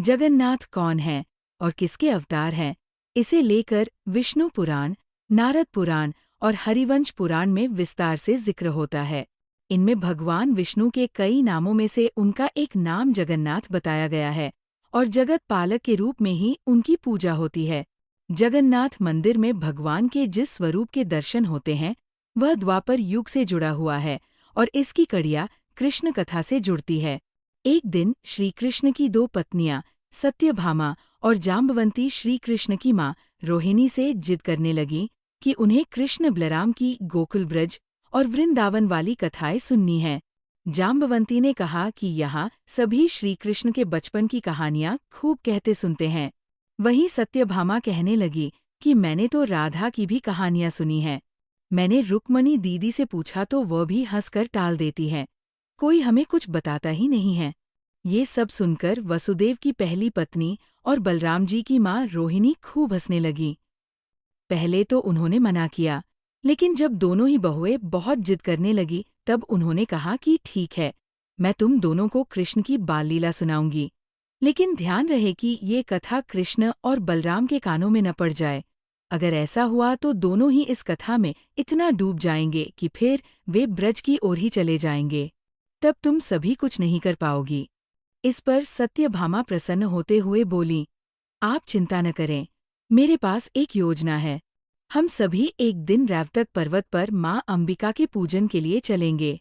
जगन्नाथ कौन है और किसके अवतार हैं, इसे लेकर विष्णु पुराण, नारद पुराण और हरिवंश पुराण में विस्तार से जिक्र होता है। इनमें भगवान विष्णु के कई नामों में से उनका एक नाम जगन्नाथ बताया गया है और जगत पालक के रूप में ही उनकी पूजा होती है। जगन्नाथ मंदिर में भगवान के जिस स्वरूप के दर्शन होते हैं वह द्वापर युग से जुड़ा हुआ है और इसकी कड़ियाँ कृष्ण कथा से जुड़ती है। एक दिन श्री कृष्ण की दो पत्नियां सत्यभामा और जाम्बवंती श्री कृष्ण की माँ रोहिणी से जिद करने लगीं कि उन्हें कृष्ण बलराम की गोकुल ब्रज और वृंदावन वाली कथाएं सुननी हैं। जाम्बवंती ने कहा कि यहाँ सभी श्री कृष्ण के बचपन की कहानियाँ खूब कहते सुनते हैं। वहीं सत्यभामा कहने लगी कि मैंने तो राधा की भी कहानियाँ सुनी हैं। मैंने रुक्मणी दीदी से पूछा तो वह भी हंसकर टाल देती है, कोई हमें कुछ बताता ही नहीं है। ये सब सुनकर वसुदेव की पहली पत्नी और बलराम जी की माँ रोहिणी खूब हंसने लगी। पहले तो उन्होंने मना किया, लेकिन जब दोनों ही बहुएं बहुत जिद करने लगी तब उन्होंने कहा कि ठीक है, मैं तुम दोनों को कृष्ण की बाल लीला सुनाऊंगी, लेकिन ध्यान रहे कि ये कथा कृष्ण और बलराम के कानों में न पड़ जाए। अगर ऐसा हुआ तो दोनों ही इस कथा में इतना डूब जाएंगे कि फिर वे ब्रज की ओर ही चले जाएंगे। तब तुम सभी कुछ नहीं कर पाओगी। इस पर सत्यभामा प्रसन्न होते हुए बोली, आप चिंता न करें, मेरे पास एक योजना है। हम सभी एक दिन रैवतक पर्वत पर माँ अंबिका के पूजन के लिए चलेंगे।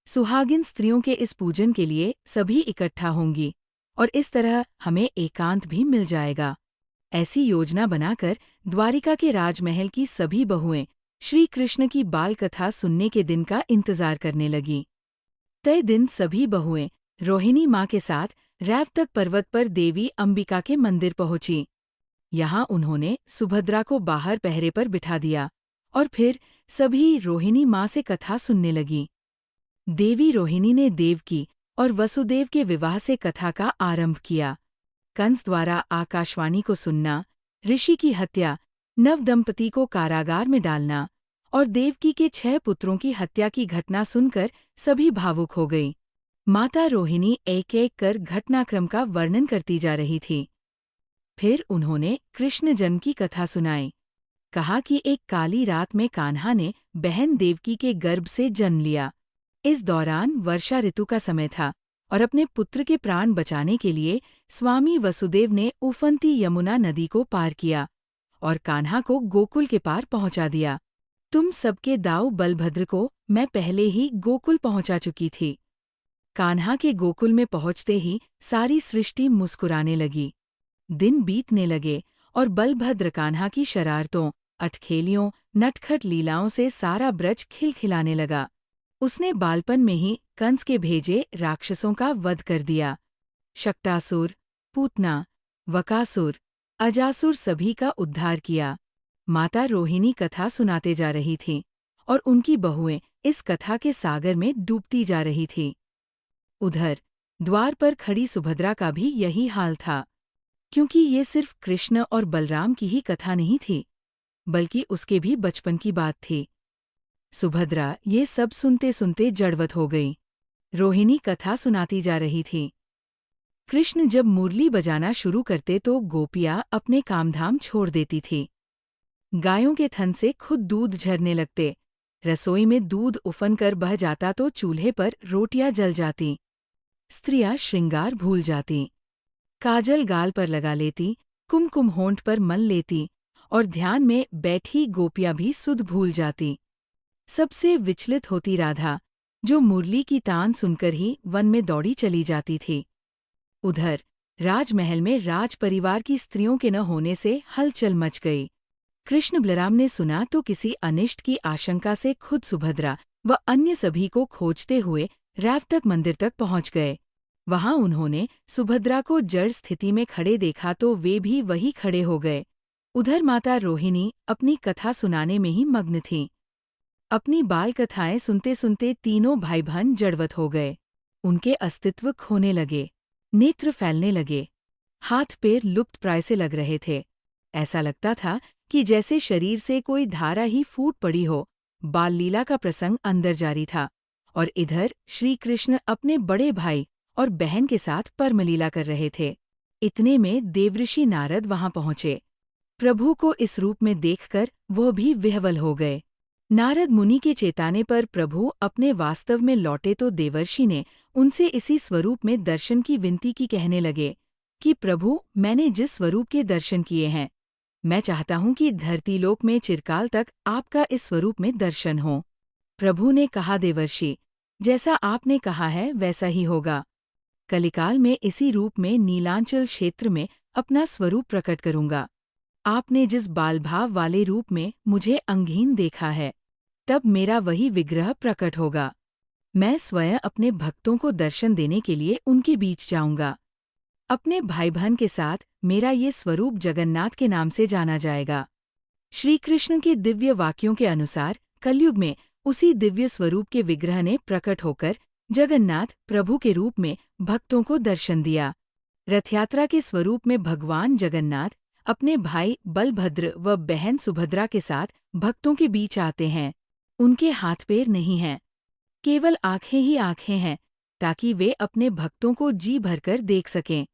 सुहागिन स्त्रियों के इस पूजन के लिए सभी इकट्ठा होंगी और इस तरह हमें एकांत भी मिल जाएगा। ऐसी योजना बनाकर द्वारिका के राजमहल की सभी बहुएं श्री कृष्ण की बाल कथा सुनने के दिन का इंतजार करने लगीं। तय दिन सभी बहुएं रोहिणी माँ के साथ रैवतक पर्वत पर देवी अंबिका के मंदिर पहुंची। यहाँ उन्होंने सुभद्रा को बाहर पहरे पर बिठा दिया और फिर सभी रोहिणी माँ से कथा सुनने लगीं। देवी रोहिणी ने देवकी और वसुदेव के विवाह से कथा का आरंभ किया। कंस द्वारा आकाशवाणी को सुनना, ऋषि की हत्या, नवदंपति को कारागार में डालना और देवकी के 6 पुत्रों की हत्या की घटना सुनकर सभी भावुक हो गई। माता रोहिणी एक एक कर घटनाक्रम का वर्णन करती जा रही थी। फिर उन्होंने कृष्ण जन्म की कथा सुनाई। कहा कि एक काली रात में कान्हा ने बहन देवकी के गर्भ से जन्म लिया। इस दौरान वर्षा ऋतु का समय था और अपने पुत्र के प्राण बचाने के लिए स्वामी वसुदेव ने उफनती यमुना नदी को पार किया और कान्हा को गोकुल के पार पहुंचा दिया। तुम सबके दाऊ बलभद्र को मैं पहले ही गोकुल पहुंचा चुकी थी। कान्हा के गोकुल में पहुंचते ही सारी सृष्टि मुस्कुराने लगी। दिन बीतने लगे और बलभद्र कान्हा की शरारतों, अटखेलियों, नटखट लीलाओं से सारा ब्रज खिलखिलाने लगा। उसने बालपन में ही कंस के भेजे राक्षसों का वध कर दिया। शक्टासुर, पूतना, वकासुर, अजासुर सभी का उद्धार किया। माता रोहिणी कथा सुनाते जा रही थीं और उनकी बहुएं इस कथा के सागर में डूबती जा रही थीं। उधर द्वार पर खड़ी सुभद्रा का भी यही हाल था, क्योंकि ये सिर्फ कृष्ण और बलराम की ही कथा नहीं थी, बल्कि उसके भी बचपन की बात थी। सुभद्रा ये सब सुनते सुनते जड़वत हो गई। रोहिणी कथा सुनाती जा रही थी। कृष्ण जब मुरली बजाना शुरू करते तो गोपियाँ अपने कामधाम छोड़ देती थी। गायों के थन से खुद दूध झरने लगते, रसोई में दूध उफन कर बह जाता तो चूल्हे पर रोटियां जल जाती। स्त्रियां श्रृंगार भूल जाती, काजल गाल पर लगा लेती, कुमकुम होंठ पर मल लेती और ध्यान में बैठी गोपियां भी सुध भूल जाती। सबसे विचलित होती राधा, जो मुरली की तान सुनकर ही वन में दौड़ी चली जाती थी। उधर राजमहल में राज परिवार की स्त्रियों के न होने से हलचल मच गई। कृष्ण बलराम ने सुना तो किसी अनिष्ट की आशंका से खुद सुभद्रा व अन्य सभी को खोजते हुए रैवतक मंदिर तक पहुंच गए। वहां उन्होंने सुभद्रा को जड़ स्थिति में खड़े देखा तो वे भी वही खड़े हो गए। उधर माता रोहिणी अपनी कथा सुनाने में ही मग्न थीं। अपनी बाल कथाएं सुनते सुनते तीनों भाई बहन जड़वत हो गए। उनके अस्तित्व खोने लगे, नेत्र फैलने लगे, हाथ पैर लुप्त प्राय से लग रहे थे। ऐसा लगता था कि जैसे शरीर से कोई धारा ही फूट पड़ी हो। बाल लीला का प्रसंग अंदर जारी था और इधर श्री कृष्ण अपने बड़े भाई और बहन के साथ परमलीला कर रहे थे। इतने में देवऋषि नारद वहां पहुंचे। प्रभु को इस रूप में देखकर वो भी विह्वल हो गए। नारद मुनि के चेताने पर प्रभु अपने वास्तव में लौटे तो देवर्षि ने उनसे इसी स्वरूप में दर्शन की विनती की, कहने लगे कि प्रभु, मैंने जिस स्वरूप के दर्शन किए हैं, मैं चाहता हूं कि धरतीलोक में चिरकाल तक आपका इस स्वरूप में दर्शन हो। प्रभु ने कहा, देवर्षि, जैसा आपने कहा है वैसा ही होगा। कलिकाल में इसी रूप में नीलांचल क्षेत्र में अपना स्वरूप प्रकट करूंगा। आपने जिस बालभाव वाले रूप में मुझे अंगहीन देखा है, तब मेरा वही विग्रह प्रकट होगा। मैं स्वयं अपने भक्तों को दर्शन देने के लिए उनके बीच जाऊंगा। अपने भाई बहन के साथ मेरा ये स्वरूप जगन्नाथ के नाम से जाना जाएगा। श्री कृष्ण के दिव्य वाक्यों के अनुसार कलयुग में उसी दिव्य स्वरूप के विग्रह ने प्रकट होकर जगन्नाथ प्रभु के रूप में भक्तों को दर्शन दिया। रथयात्रा के स्वरूप में भगवान जगन्नाथ अपने भाई बलभद्र व बहन सुभद्रा के साथ भक्तों के बीच आते हैं। उनके हाथ पैर नहीं हैं, केवल आंखें ही आंखें हैं, ताकि वे अपने भक्तों को जी भरकर देख सकें।